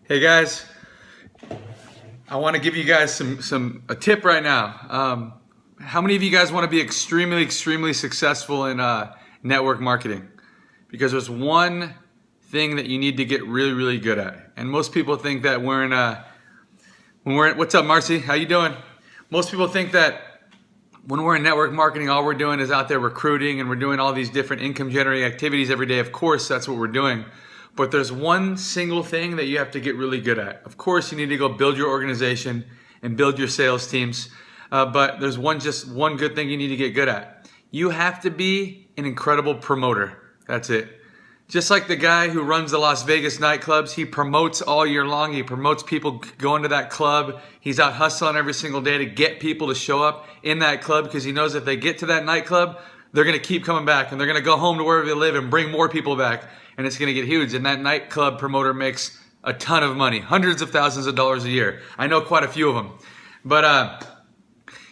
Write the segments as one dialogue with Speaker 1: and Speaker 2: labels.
Speaker 1: Hey guys, I want to give you guys a tip right now. How many of you guys want to be extremely successful in network marketing? Because there's one thing that you need to get really good at, and most people think that what's up, Marcy? How you doing? Most people think that when we're in network marketing, all we're doing is out there recruiting and we're doing all these different income generating activities every day. Of course, that's what we're doing. But there's one single thing that you have to get really good at. Of course, you need to go build your organization and build your sales teams. But there's just one good thing you need to get good at. You have to be an incredible promoter. That's it. Just like the guy who runs the Las Vegas nightclubs, he promotes all year long. He promotes people going to that club. He's out hustling every single day to get people to show up in that club because he knows if they get to that nightclub, they're going to keep coming back and they're going to go home to wherever they live and bring more people back. And it's going to get huge. And that nightclub promoter makes a ton of money, hundreds of thousands of dollars a year. I know quite a few of them. But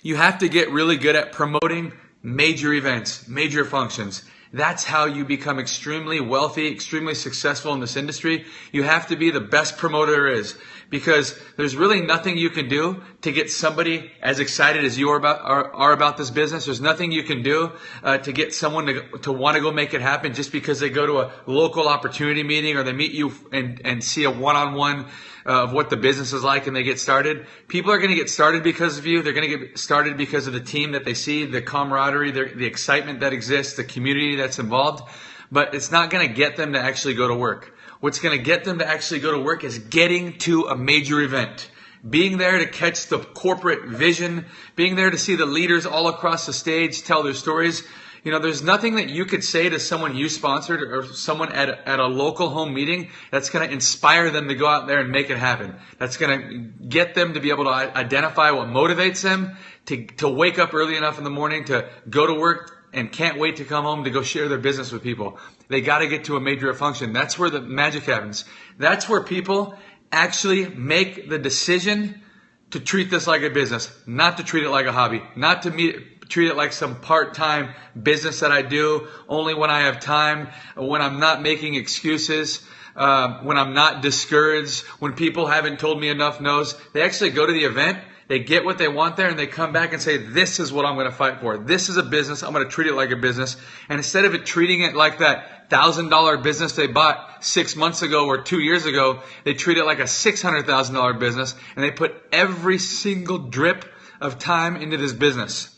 Speaker 1: you have to get really good at promoting major events, major functions. That's how you become extremely wealthy, extremely successful in this industry. You have to be the best promoter there is, because there's really nothing you can do to get somebody as excited as you are about this business. There's nothing you can do to get someone to want to go make it happen just because they go to a local opportunity meeting or they meet you and see a one-on-one of what the business is like and they get started. People are going to get started because of you. They're going to get started because of the team that they see, the camaraderie, the excitement that exists, the community that's involved. But it's not going to get them to actually go to work. What's going to get them to actually go to work is getting to a major event. Being there to catch the corporate vision, being there to see the leaders all across the stage tell their stories. You know, there's nothing that you could say to someone you sponsored or someone at a local home meeting that's going to inspire them to go out there and make it happen. That's going to get them to be able to identify what motivates them, to wake up early enough in the morning to go to work and can't wait to come home to go share their business with people. They got to get to a major function. That's where the magic happens. That's where people actually make the decision to treat this like a business, not to treat it like a hobby, not to treat it like some part-time business that I do only when I have time, when I'm not making excuses, when I'm not discouraged, when people haven't told me enough no's. They actually go to the event, they get what they want there, and they come back and say, this is what I'm going to fight for. This is a business. I'm going to treat it like a business. And instead of treating it like that $1,000 business they bought 6 months ago or 2 years ago, they treat it like a $600,000 business, and they put every single drip of time into this business.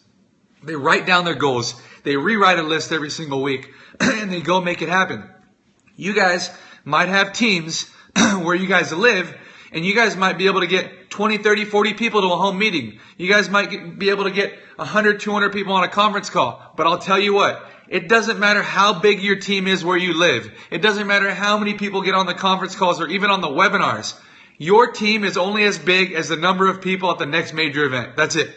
Speaker 1: They write down their goals. They rewrite a list every single week, and they go make it happen. You guys might have teams where you guys live, and you guys might be able to get 20, 30, 40 people to a home meeting. You guys might be able to get 100, 200 people on a conference call. But I'll tell you what, it doesn't matter how big your team is where you live. It doesn't matter how many people get on the conference calls or even on the webinars. Your team is only as big as the number of people at the next major event. That's it.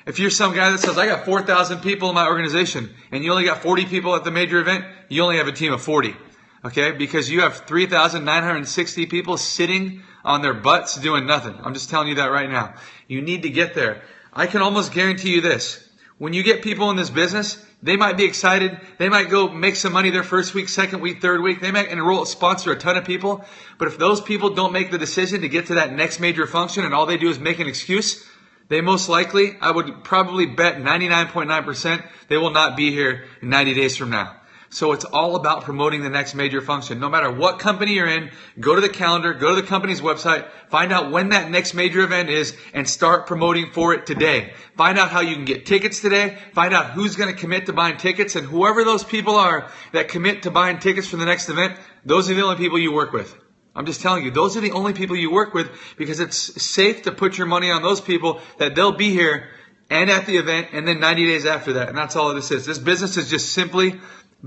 Speaker 1: If you're some guy that says, I got 4,000 people in my organization and you only got 40 people at the major event, you only have a team of 40. Okay? Because you have 3,960 people sitting on their butts doing nothing. I'm just telling you that right now. You need to get there. I can almost guarantee you this. When you get people in this business, they might be excited. They might go make some money their first week, second week, third week. They might sponsor a ton of people. But if those people don't make the decision to get to that next major function and all they do is make an excuse, they most likely, I would probably bet 99.9%, they will not be here 90 days from now. So it's all about promoting the next major function. No matter what company you're in, go to the calendar, go to the company's website, find out when that next major event is, and start promoting for it today. Find out how you can get tickets today. Find out who's going to commit to buying tickets, and whoever those people are that commit to buying tickets for the next event, those are the only people you work with. I'm just telling you, those are the only people you work with because it's safe to put your money on those people that they'll be here and at the event and then 90 days after that. And that's all this is. This business is just simply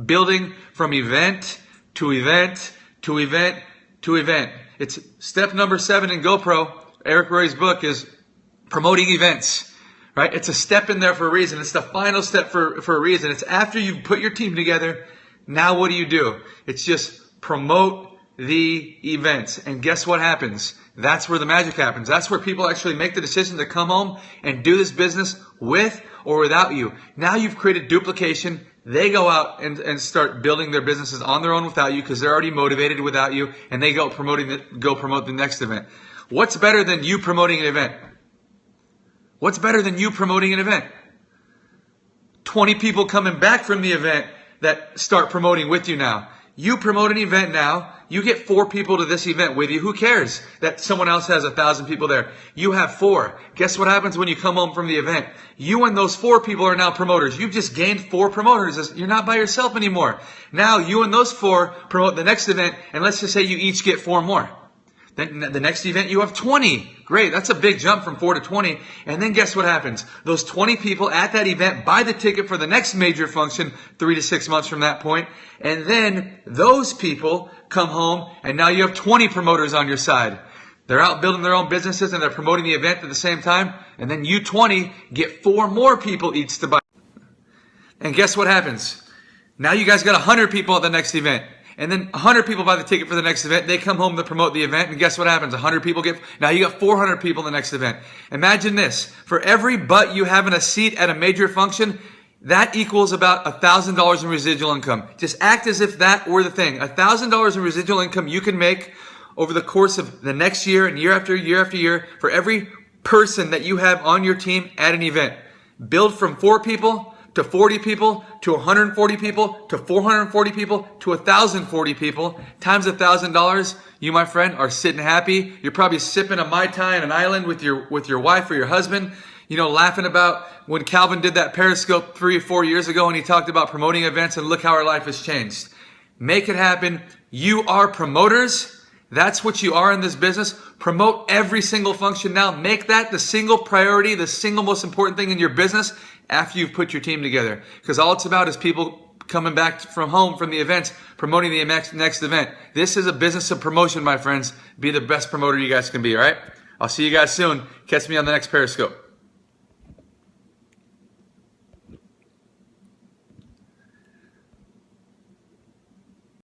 Speaker 1: building from event to event to event to event. It's step number 7 in GoPro. Eric Roy's book is promoting events, right? It's a step in there for a reason. It's the final step for a reason. It's after you've put your team together. Now what do? It's just promote the events. And guess what happens? That's where the magic happens. That's where people actually make the decision to come home and do this business with or without you. Now you've created duplication, They go out and start building their businesses on their own without you because they're already motivated without you, and they go promote the next event. What's better than you promoting an event? What's better than you promoting an event? 20 people coming back from the event that start promoting with you now. You promote an event now. You get 4 people to this event with you. Who cares that someone else has 1,000 people there? You have 4. Guess what happens when you come home from the event? You and those 4 people are now promoters. You've just gained 4 promoters. You're not by yourself anymore. Now you and those 4 promote the next event, and let's just say you each get 4 more. Then the next event you have 20. Great, that's a big jump from 4 to 20. And then guess what happens? Those 20 people at that event buy the ticket for the next major function 3 to 6 months from that point. And then those people come home and now you have 20 promoters on your side. They're out building their own businesses and they're promoting the event at the same time. And then you 20 get 4 more people each to buy. And guess what happens? Now you guys got 100 people at the next event. And then 100 people buy the ticket for the next event. They come home to promote the event. And guess what happens? 100 people now you got 400 people in the next event. Imagine this. For every butt you have in a seat at a major function, that equals about $1,000 in residual income. Just act as if that were the thing. $1,000 in residual income you can make over the course of the next year and year after year after year for every person that you have on your team at an event. Build from 4 people to 40 people, to 140 people, to 440 people, to 1,040 people, times $1,000, you, my friend, are sitting happy. You're probably sipping a Mai Tai on an island with your wife or your husband, laughing about when Calvin did that Periscope 3 or 4 years ago and he talked about promoting events, and look how our life has changed. Make it happen. You are promoters. That's what you are in this business. Promote every single function now. Make that the single priority, the single most important thing in your business after you've put your team together. Because all it's about is people coming back from home from the events, promoting the next event. This is a business of promotion, my friends. Be the best promoter you guys can be, all right? I'll see you guys soon. Catch me on the next Periscope.